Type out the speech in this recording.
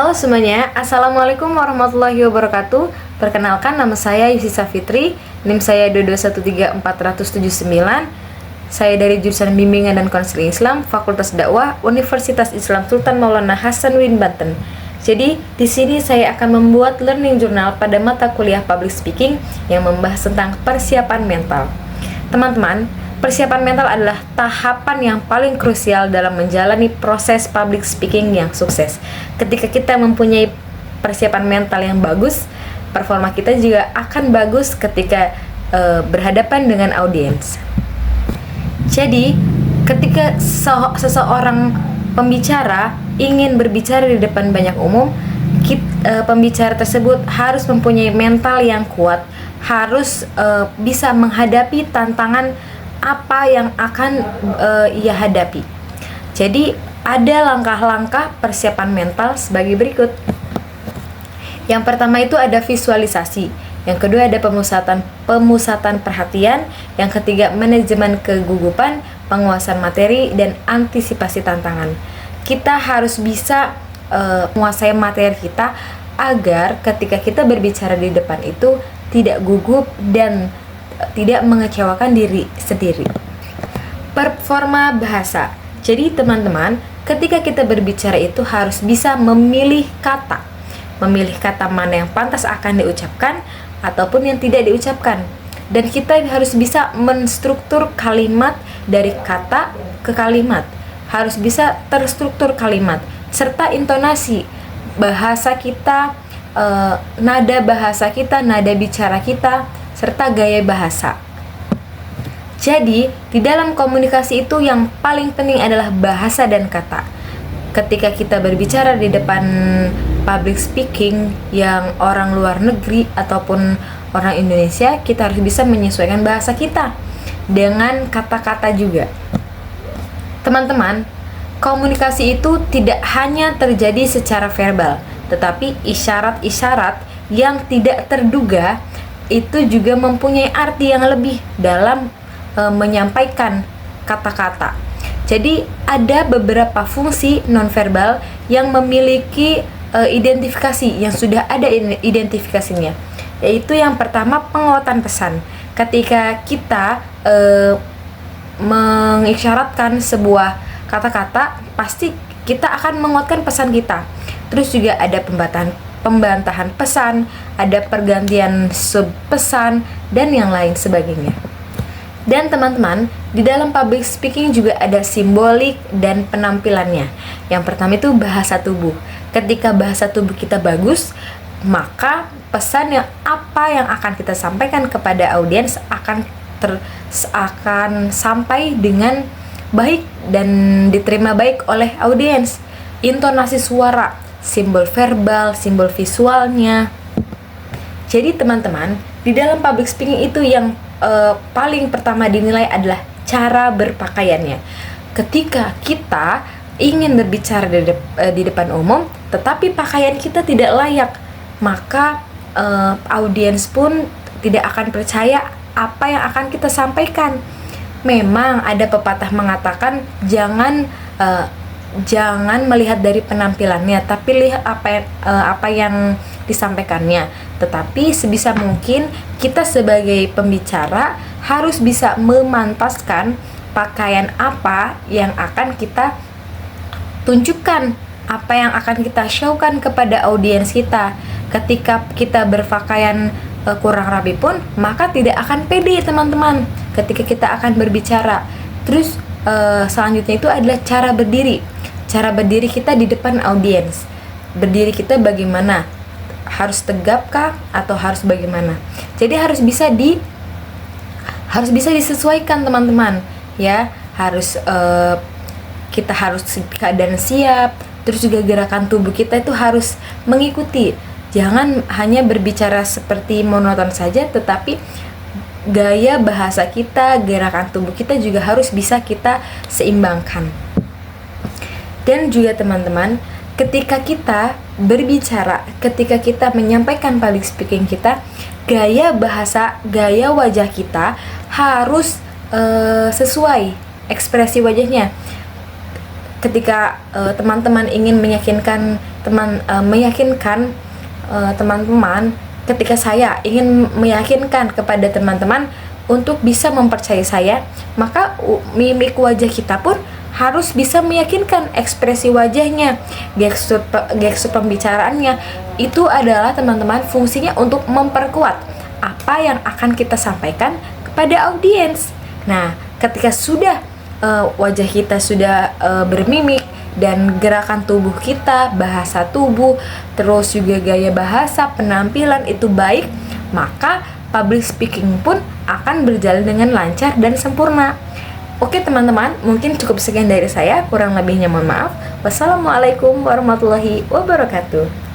Halo semuanya, Assalamualaikum warahmatullahi wabarakatuh. Perkenalkan, nama saya Yusisa Fitri, NIM saya 2213479. Saya dari jurusan Bimbingan dan Konseling Islam, Fakultas Dakwah, Universitas Islam Sultan Maulana Hasanuddin Banten. Jadi, di sini saya akan membuat learning journal pada mata kuliah Public Speaking yang membahas tentang persiapan mental. Teman-teman, persiapan mental adalah tahapan yang paling krusial dalam menjalani proses public speaking yang sukses. Ketika kita mempunyai persiapan mental yang bagus, performa kita juga akan bagus ketika berhadapan dengan audiens. Jadi, ketika seseorang pembicara ingin berbicara di depan banyak umum, pembicara tersebut harus mempunyai mental yang kuat, harus bisa menghadapi tantangan apa yang akan ia hadapi. Jadi ada langkah-langkah persiapan mental sebagai berikut. Yang pertama itu ada visualisasi, yang kedua ada pemusatan perhatian, yang ketiga manajemen kegugupan, penguasaan materi, dan antisipasi tantangan. Kita harus bisa menguasai materi kita agar ketika kita berbicara di depan itu tidak gugup dan tidak mengecewakan diri sendiri. Performa bahasa. Jadi teman-teman, ketika kita berbicara itu harus bisa memilih kata. Memilih kata mana yang pantas akan diucapkan ataupun yang tidak diucapkan. Dan kita harus bisa menstruktur kalimat dari kata ke kalimat. Harus bisa terstruktur kalimat serta intonasi bahasa kita, nada bahasa kita, nada bicara kita, serta gaya bahasa. Jadi, di dalam komunikasi itu yang paling penting adalah bahasa dan kata. Ketika kita berbicara di depan public speaking yang orang luar negeri ataupun orang Indonesia, kita harus bisa menyesuaikan bahasa kita dengan kata-kata juga. Teman-teman, komunikasi itu tidak hanya terjadi secara verbal, tetapi isyarat-isyarat yang tidak terduga itu juga mempunyai arti yang lebih dalam menyampaikan kata-kata. Jadi ada beberapa fungsi nonverbal yang memiliki identifikasi yang sudah ada identifikasinya. Yaitu yang pertama, penguatan pesan. Ketika kita mengisyaratkan sebuah kata-kata, pasti kita akan menguatkan pesan kita. Terus juga ada pembantahan pesan, ada pergantian sub pesan, dan yang lain sebagainya. Dan teman-teman, di dalam public speaking juga ada simbolik dan penampilannya. Yang pertama itu bahasa tubuh. Ketika bahasa tubuh kita bagus, maka pesan yang akan kita sampaikan kepada audiens akan sampai dengan baik dan diterima baik oleh audiens. Intonasi suara, simbol verbal, simbol visualnya. Jadi teman-teman, di dalam public speaking itu yang paling pertama dinilai adalah cara berpakaiannya. Ketika kita ingin berbicara di depan umum, tetapi pakaian kita tidak layak, maka audiens pun tidak akan percaya apa yang akan kita sampaikan. Memang ada pepatah mengatakan jangan melihat dari penampilannya, tapi lihat apa yang disampaikannya. Tetapi sebisa mungkin kita sebagai pembicara harus bisa memantaskan pakaian apa yang akan kita tunjukkan, apa yang akan kita showkan kepada audiens kita. Ketika kita berpakaian kurang rapi pun, maka tidak akan pede teman-teman ketika kita akan berbicara. Terus selanjutnya itu adalah cara berdiri. Cara berdiri kita di depan audiens. Berdiri kita bagaimana? Harus tegap kah atau harus bagaimana? Jadi harus bisa disesuaikan teman-teman, ya. Kita harus keadaan siap. Terus juga gerakan tubuh kita itu harus mengikuti. Jangan hanya berbicara seperti monoton saja, tetapi gaya bahasa kita, gerakan tubuh kita juga harus bisa kita seimbangkan. Dan juga teman-teman, ketika kita berbicara, ketika kita menyampaikan public speaking kita, gaya bahasa, gaya wajah kita harus sesuai ekspresi wajahnya. Ketika teman-teman ingin meyakinkan meyakinkan teman-teman, ketika saya ingin meyakinkan kepada teman-teman untuk bisa mempercayai saya, maka mimik wajah kita pun harus bisa meyakinkan. Ekspresi wajahnya, gestur pembicaraannya, itu adalah teman-teman fungsinya untuk memperkuat apa yang akan kita sampaikan kepada audiens. Nah, ketika sudah wajah kita sudah bermimik, dan gerakan tubuh kita, bahasa tubuh, terus juga gaya bahasa, penampilan itu baik, maka public speaking pun akan berjalan dengan lancar dan sempurna. Oke teman-teman, mungkin cukup sekian dari saya, kurang lebihnya mohon maaf. Wassalamualaikum warahmatullahi wabarakatuh.